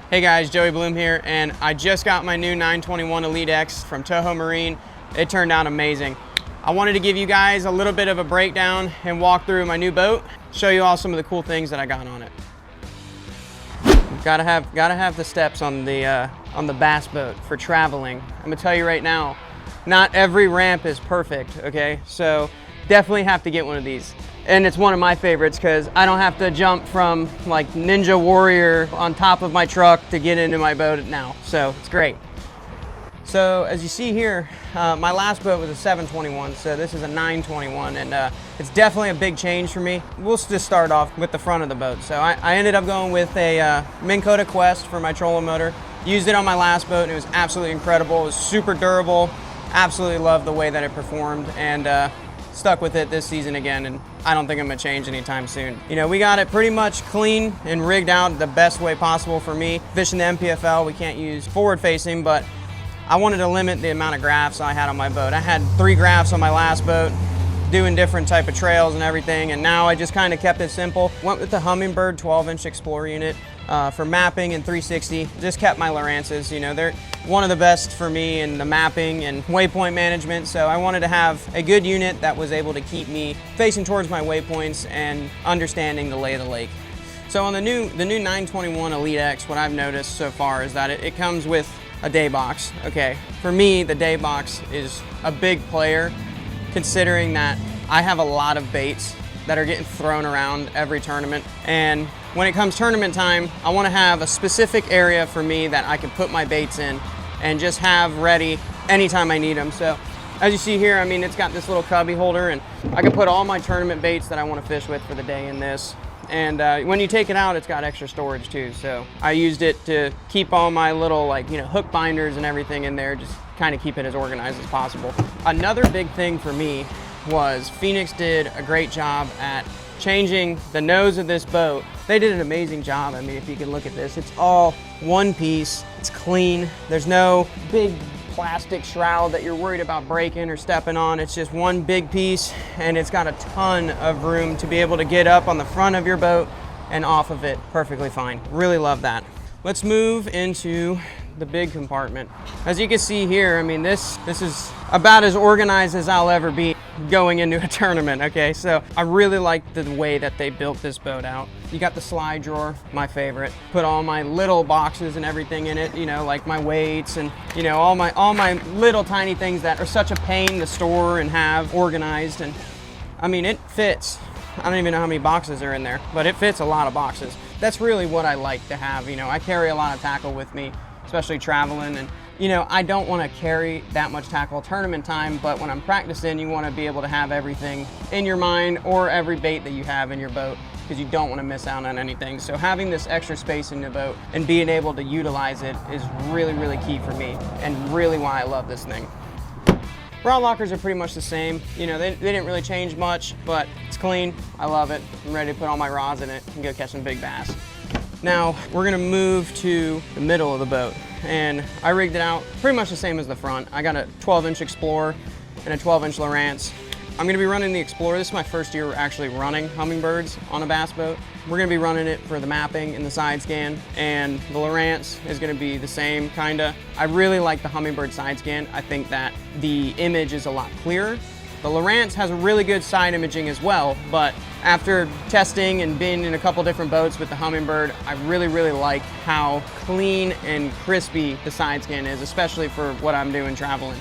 Hey guys, Joey Bloom here, and I just got my new 921 Elite X from Toho Marine. It turned out amazing. I wanted to give you guys a little bit of a breakdown and walk through my new boat, show you all some of the cool things that I got on it. Gotta have the steps on the bass boat for traveling. I'm gonna tell you right now, not every ramp is perfect, okay? So definitely have to get one of these. And it's one of my favorites because I don't have to jump from like Ninja Warrior on top of my truck to get into my boat now. So it's great. So as you see here, my last boat was a 721, so this is a 921, and it's definitely a big change for me. We'll just start off with the front of the boat. So I ended up going with a Minn Kota Quest for my trolling motor. Used it on my last boat and it was absolutely incredible. It was super durable. Absolutely loved the way that it performed, and stuck with it this season again, and I don't think I'm gonna change anytime soon. You know, we got it pretty much clean and rigged out the best way possible for me. Fishing the MPFL, we can't use forward facing, but I wanted to limit the amount of graphs I had on my boat. I had 3 graphs on my last boat, doing different type of trails and everything, and now I just kind of kept it simple. Went with the Humminbird 12-inch Explorer unit for mapping and 360. Just kept my Lowrances. You know, they're one of the best for me in the mapping and waypoint management, so I wanted to have a good unit that was able to keep me facing towards my waypoints and understanding the lay of the lake. So on the new 921 Elite X, what I've noticed so far is that it comes with a day box. Okay, for me, the day box is a big player, considering that I have a lot of baits that are getting thrown around every tournament. And when it comes tournament time, I want to have a specific area for me that I can put my baits in and just have ready anytime I need them. So as you see here, I mean, it's got this little cubby holder, and I can put all my tournament baits that I want to fish with for the day in this. And when you take it out, it's got extra storage too. So I used it to keep all my little, like, you know, hook binders and everything in there, just kind of keep it as organized as possible. Another big thing for me was Phoenix did a great job at changing the nose of this boat. They did an amazing job. I mean, if you can look at this, it's all one piece, it's clean. There's no big plastic shroud that you're worried about breaking or stepping on. It's just one big piece, and it's got a ton of room to be able to get up on the front of your boat and off of it perfectly fine. Really love that. Let's move into the big compartment. As you can see here, I mean, this is about as organized as I'll ever be going into a tournament, okay? So I really like the way that they built this boat out. You got the slide drawer, my favorite. Put all my little boxes and everything in it, you know, like my weights and, you know, all my little tiny things that are such a pain to store and have organized. And I mean, it fits. I don't even know how many boxes are in there, but it fits a lot of boxes. That's really what I like to have. You know, I carry a lot of tackle with me, especially traveling, and you know, I don't want to carry that much tackle tournament time, but when I'm practicing, you want to be able to have everything in your mind or every bait that you have in your boat, because you don't want to miss out on anything. So having this extra space in the boat and being able to utilize it is really, really key for me, and really why I love this thing. Rod lockers are pretty much the same. You know, they didn't really change much, but it's clean. I love it. I'm ready to put all my rods in it and go catch some big bass. Now, we're gonna move to the middle of the boat, and I rigged it out pretty much the same as the front. I got a 12-inch Explorer and a 12-inch Lowrance. I'm gonna be running the Explorer. This is my first year actually running Humminbirds on a bass boat. We're gonna be running it for the mapping and the side scan, and the Lowrance is gonna be the same, kinda. I really like the Humminbird side scan. I think that the image is a lot clearer. The Lowrance has a really good side imaging as well, but after testing and being in a couple different boats with the Humminbird, I really, really like how clean and crispy the side scan is, especially for what I'm doing traveling.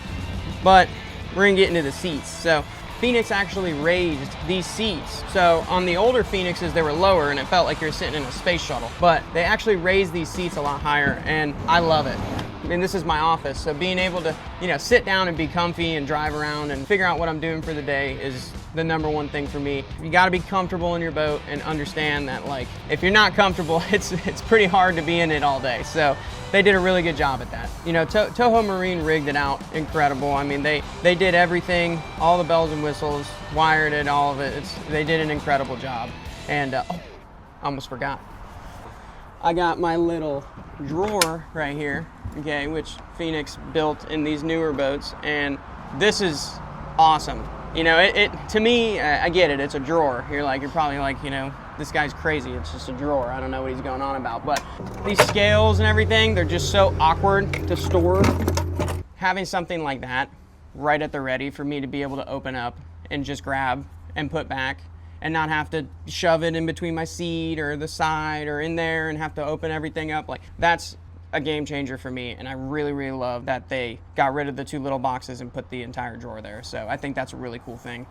But we're gonna get into the seats. So Phoenix actually raised these seats. So on the older Phoenixes, they were lower and it felt like you're sitting in a space shuttle, but they actually raised these seats a lot higher, and I love it. I mean, this is my office, so being able to, you know, sit down and be comfy and drive around and figure out what I'm doing for the day is the #1 thing for me. You gotta be comfortable in your boat and understand that, like, if you're not comfortable, it's pretty hard to be in it all day. So they did a really good job at that. You know, Toho Marine rigged it out incredible. I mean, they did everything, all the bells and whistles, wired it, all of it. They did an incredible job. And, oh, I almost forgot. I got my little drawer right here, okay, which Phoenix built in these newer boats, and this is awesome. You know, it to me, I get it, it's a drawer. You're probably like, you know, this guy's crazy. It's just a drawer. I don't know what he's going on about. But these scales and everything, they're just so awkward to store. Having something like that right at the ready for me to be able to open up and just grab and put back and not have to shove it in between my seat or the side or in there and have to open everything up, like, that's a game changer for me. And I really, really love that they got rid of the 2 little boxes and put the entire drawer there. So I think that's a really cool thing.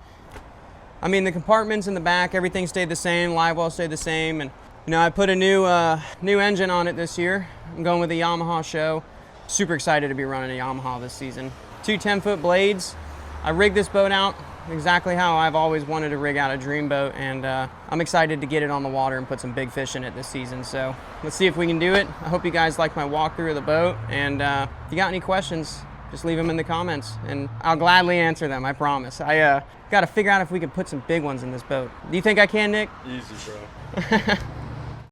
I mean, the compartments in the back, everything stayed the same, live well stayed the same, and you know, I put a new engine on it this year. I'm going with the Yamaha Show. Super excited to be running a Yamaha this season. 2 10-foot blades. I rigged this boat out exactly how I've always wanted to rig out a dream boat, and I'm excited to get it on the water and put some big fish in it this season. So let's see if we can do it. I hope you guys like my walkthrough of the boat, and if you got any questions, just leave them in the comments and I'll gladly answer them, I promise. I got to figure out if we can put some big ones in this boat. Do you think I can, Nick? Easy, bro.